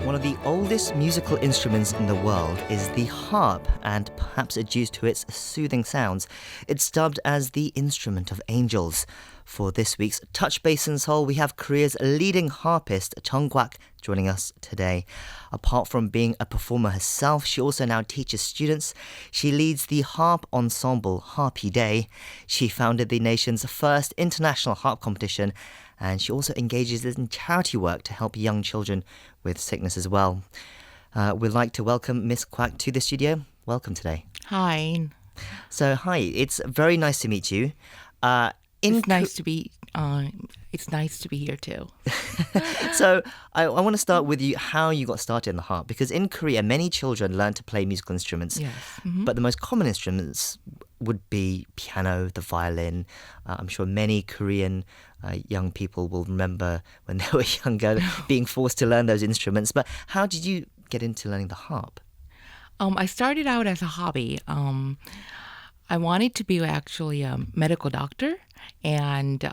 One of the oldest musical instruments in the world is the harp, and perhaps due to its soothing sounds, it's dubbed as the instrument of angels. For this week's Touch Base in Seoul, we have Korea's leading harpist, Jung Kwak, joining us today. Apart from being a performer herself, she also now teaches students. She leads the harp ensemble Harpy Day. She founded the nation's first international harp competition, and she also engages in charity work to help young children with sickness as well. We'd like to welcome Miss Kwak to the studio. Welcome today. Hi. So, hi, it's very nice to meet you. It's nice to be here too. So I want to start with you, how you got started in the harp, because in Korea many children learn to play musical instruments. Yes. Mm-hmm. But the most common instruments would be piano, the violin. I'm sure many Korean young people will remember when they were younger being forced to learn those instruments. But how did you get into learning the harp? I started out as a hobby. I wanted to be actually a medical doctor, and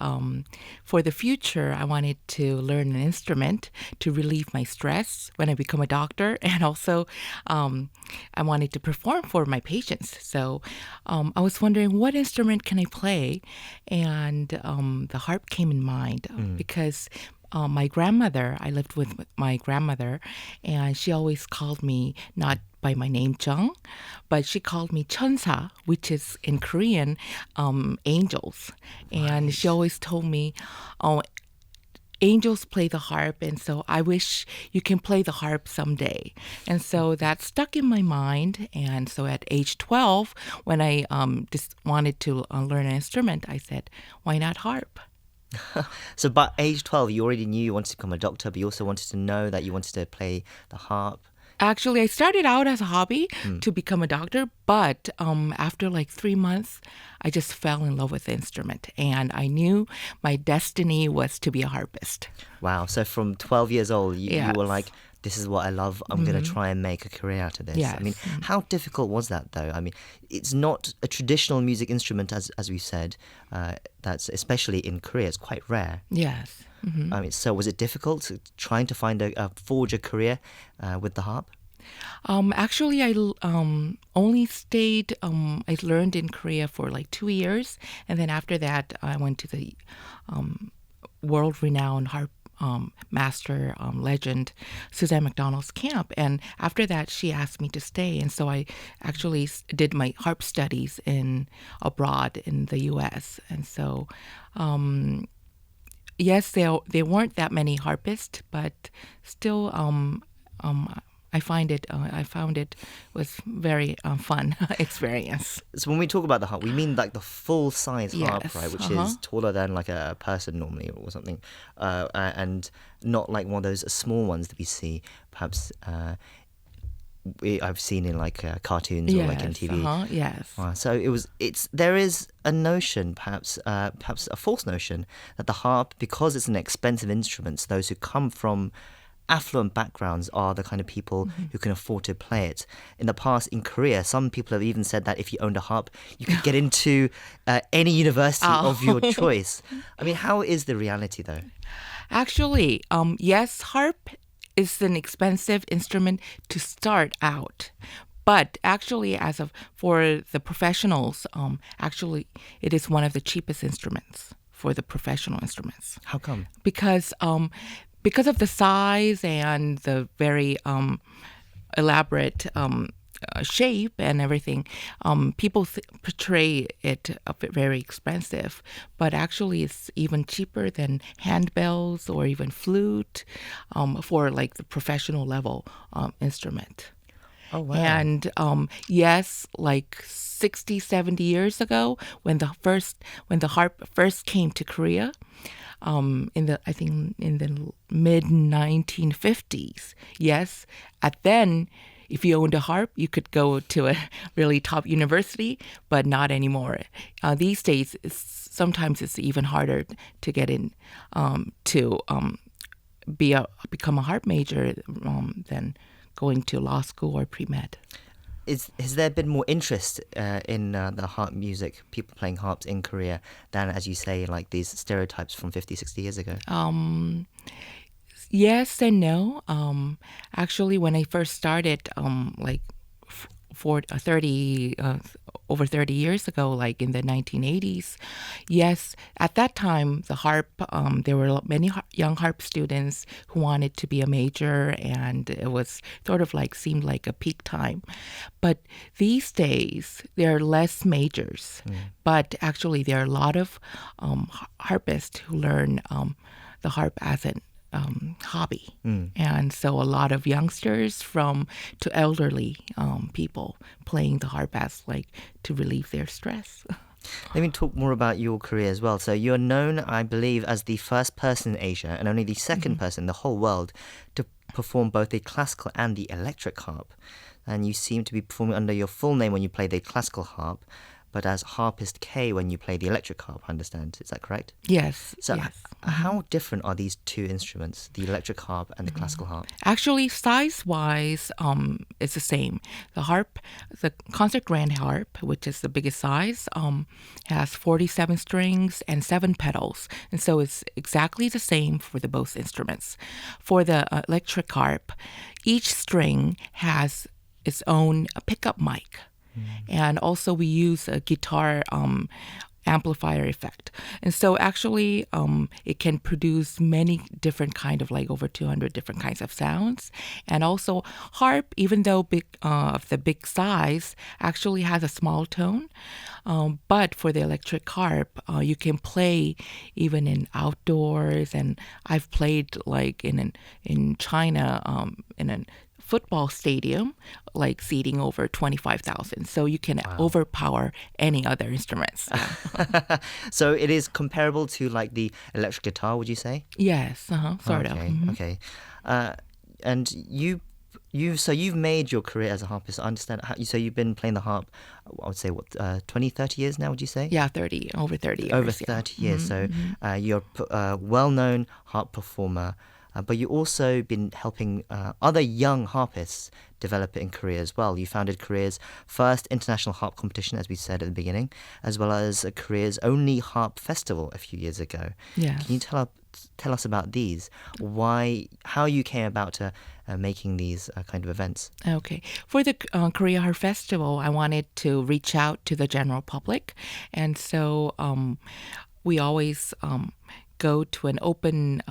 for the future, I wanted to learn an instrument to relieve my stress when I become a doctor, and also I wanted to perform for my patients. So I was wondering, what instrument can I play? And the harp came in mind because my grandmother, I lived with my grandmother, and she always called me not by my name Jung, but she called me 천사, which is in Korean, angels. And Right. she always told me, oh, angels play the harp, and so I wish you can play the harp someday. And so that stuck in my mind. And so at age 12, when I just wanted to learn an instrument, I said, why not harp? So by age 12, you already knew you wanted to become a doctor, but you also wanted to know that you wanted to play the harp. Actually, I started out as a hobby to become a doctor, but after like 3 months, I just fell in love with the instrument, and I knew my destiny was to be a harpist. Wow. So from 12 years old, you Yes. were like, this is what I love. I'm going to try and make a career out of this. Yes. I mean, how difficult was that, though? I mean, it's not a traditional music instrument, as we said. That's especially in Korea, it's quite rare. Yes. I mean, so was it difficult trying to find forge a career with the harp? Actually, I only stayed, I learned in Korea for like 2 years. And then after that, I went to the world-renowned harp master legend, Suzanne McDonald's camp. And after that, she asked me to stay. And so I actually did my harp studies abroad in the U.S. And so, yes, there weren't that many harpists, but still, I found it was very fun experience. So when we talk about the harp, we mean like the full-size harp, Yes, right? Which is taller than like a person normally or something. And not like one of those small ones that we see, perhaps I've seen in like cartoons or like in TV. Yes. So there is a notion, perhaps a false notion, that the harp, because it's an expensive instrument, those who come from affluent backgrounds are the kind of people who can afford to play it. In the past, in Korea, some people have even said that if you owned a harp, you could get into any university of your choice. I mean, how is the reality, though? Actually, yes, harp is an expensive instrument to start out. But actually, for the professionals, actually, it is one of the cheapest instruments for the professional instruments. How come? Because of the size and the very elaborate shape and everything, people portray it very expensive. But actually, it's even cheaper than handbells or even flute for like the professional level instrument. Oh, wow. And yes, like 60, 70 years ago, when the harp first came to Korea, in the mid 1950s. Yes, then, if you owned a harp, you could go to a really top university, but not anymore. These days, sometimes it's even harder to get in to become a harp major than going to law school or pre-med. Has there been more interest in the harp music, people playing harps in Korea, than, as you say, like these stereotypes from 50, 60 years ago? Yes and no. Actually, when I first started, for 30 over 30 years ago, like in the 1980s, yes, at that time the harp, there were many young harp students who wanted to be a major, and it was sort of like seemed like a peak time. But these days there are less majors, but actually there are a lot of harpists who learn the harp as an hobby. And so a lot of youngsters from to elderly people playing the harp as like to relieve their stress. Let me talk more about your career as well. So you're known, I believe, as the first person in Asia and only the second person in the whole world to perform both the classical and the electric harp. And you seem to be performing under your full name when you play the classical harp, but as Harpist K when you play the electric harp, I understand. Is that correct? Yes. So yes. how different are these two instruments, the electric harp and the classical harp? Actually, size-wise, it's the same. The harp, the concert grand harp, which is the biggest size, has 47 strings and 7 petals, and so it's exactly the same for the both instruments. For the electric harp, each string has its own pickup mic, and also we use a guitar amplifier effect. And so actually it can produce many different kind of like over 200 different kinds of sounds. And also harp, even though big of the big size, actually has a small tone. But for the electric harp, you can play even in outdoors. And I've played like in China in a football stadium, like seating over 25,000. So you can overpower any other instruments. Yeah. So it is comparable to like the electric guitar, would you say? Yes, sort of. Okay. And you've made your career as a harpist. I understand. So you've been playing the harp, I would say, 20, 30 years now, would you say? Yeah, over 30 years. Over 30 years. So you're a well-known harp performer. But you've also been helping other young harpists develop it in Korea as well. You founded Korea's first international harp competition, as we said at the beginning, as well as Korea's only harp festival a few years ago. Yes. Can you tell us about these? How you came about to making these kind of events? Okay. For the Korea Harp Festival, I wanted to reach out to the general public. And so we always go to an open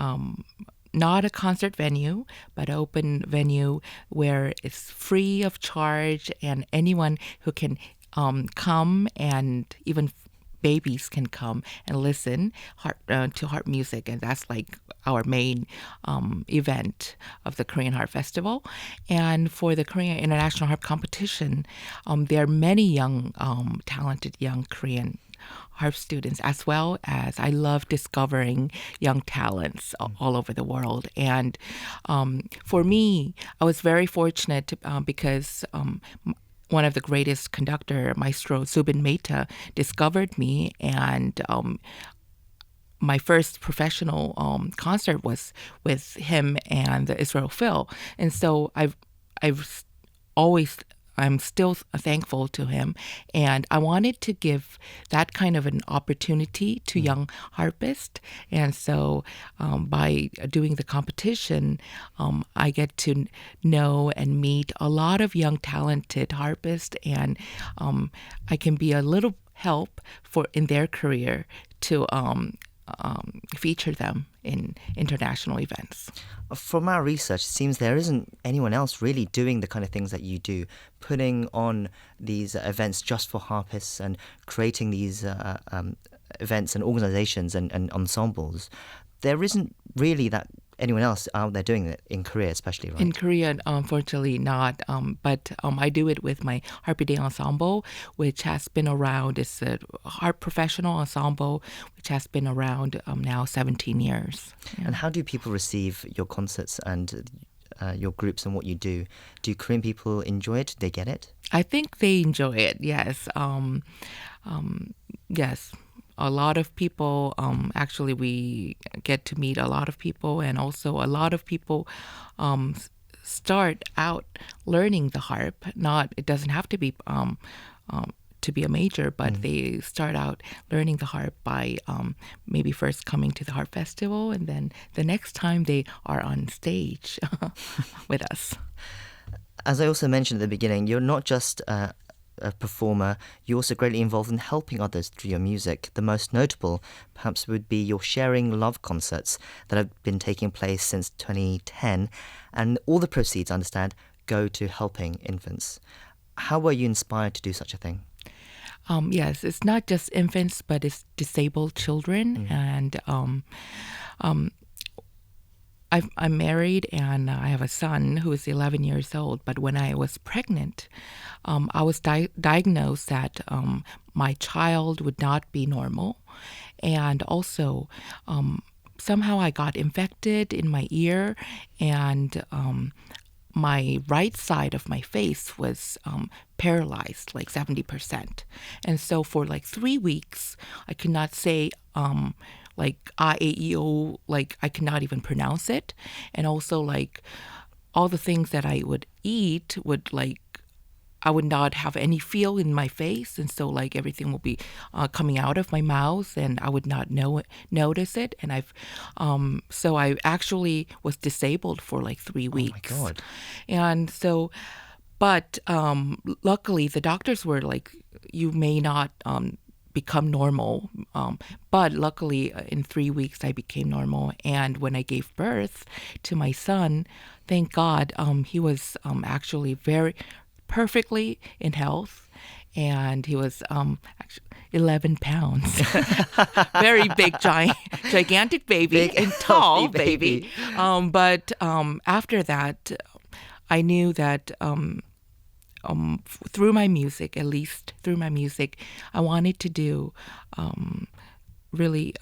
not a concert venue, but an open venue where it's free of charge and anyone who can come, and even babies can come and listen to harp music. And that's like our main event of the Korean Harp Festival. And for the Korean International Harp Competition, there are many young, talented young Korean harp students, as well as I love discovering young talents all over the world. And for me, I was very fortunate because one of the greatest conductor, Maestro Zubin Mehta, discovered me, and my first professional concert was with him and the Israel Phil. And so I'm still thankful to him, and I wanted to give that kind of an opportunity to young harpists. And so by doing the competition, I get to know and meet a lot of young talented harpists, and I can be a little help in their career to feature them in international events. From our research, it seems there isn't anyone else really doing the kind of things that you do, putting on these events just for harpists and creating these events and organizations and ensembles. There isn't really anyone else out there doing it in Korea, especially, right? In Korea, unfortunately not. But I do it with my Harpy Day Ensemble, which has been around. It's a harp professional ensemble, which has been around now 17 years. Yeah. And how do people receive your concerts and your groups and what you do? Do Korean people enjoy it? Do they get it? I think they enjoy it, yes. Yes. A lot of people, actually, we get to meet a lot of people, and also a lot of people start out learning the harp. It doesn't have to be to be a major, but they start out learning the harp by maybe first coming to the harp festival, and then the next time they are on stage with us. As I also mentioned at the beginning, you're not just a performer, you're also greatly involved in helping others through your music. The most notable, perhaps, would be your Sharing Love concerts that have been taking place since 2010, and all the proceeds, I understand, go to helping infants. How were you inspired to do such a thing? Yes, it's not just infants, but it's disabled children. And I'm married and I have a son who is 11 years old. But when I was pregnant, I was diagnosed that my child would not be normal. And also, somehow I got infected in my ear, and my right side of my face was paralyzed, like 70%. And so for like 3 weeks, I could not say like A, E, O, like I could not even pronounce it. And also like all the things that I would eat would like, I would not have any feel in my face. And so like everything will be coming out of my mouth and I would not notice it. And so I actually was disabled for like 3 weeks. Oh my God. And so, but luckily the doctors were like, you may not become normal. But luckily in 3 weeks I became normal. And when I gave birth to my son, thank God, he was actually very perfectly in health. And he was actually 11 pounds. Very big, gigantic baby, Big, and tall healthy baby. But after that, I knew that through my music, at least through my music, I wanted to do really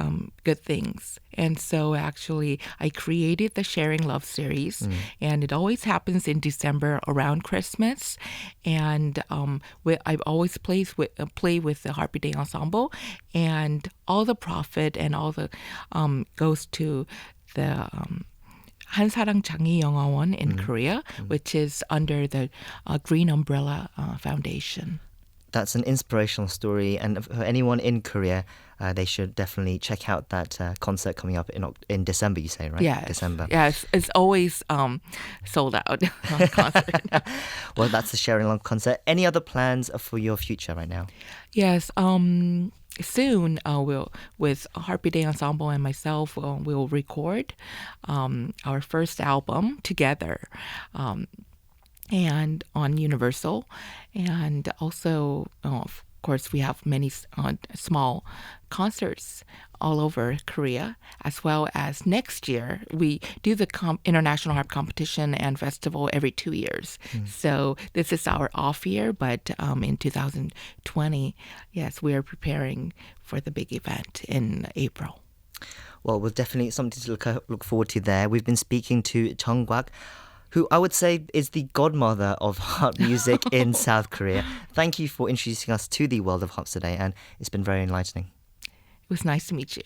good things. And so actually I created the Sharing Love series, and it always happens in December around Christmas. And I always play with the Harpist Ensemble, and all the profit and all the goes to the 한사랑 장애영화원 in Korea, which is under the Green Umbrella Foundation. That's an inspirational story, and for anyone in Korea, they should definitely check out that concert coming up in December, you say, right? Yes. December. Yes, it's always sold out concert. Well, that's the Sharing Love concert. Any other plans for your future right now? Yes, soon we'll, with Harpist Ensemble and myself, we'll record our first album together. And on Universal, and also, of course, we have many small concerts all over Korea, as well as next year we do the International Harp Competition and Festival every 2 years. So this is our off year, but in 2020, yes, we are preparing for the big event in April. Well, we'll definitely something to look forward to there. We've been speaking to Jung Kwak, who I would say is the godmother of harp music in South Korea. Thank you for introducing us to the world of harps today, and it's been very enlightening. It was nice to meet you.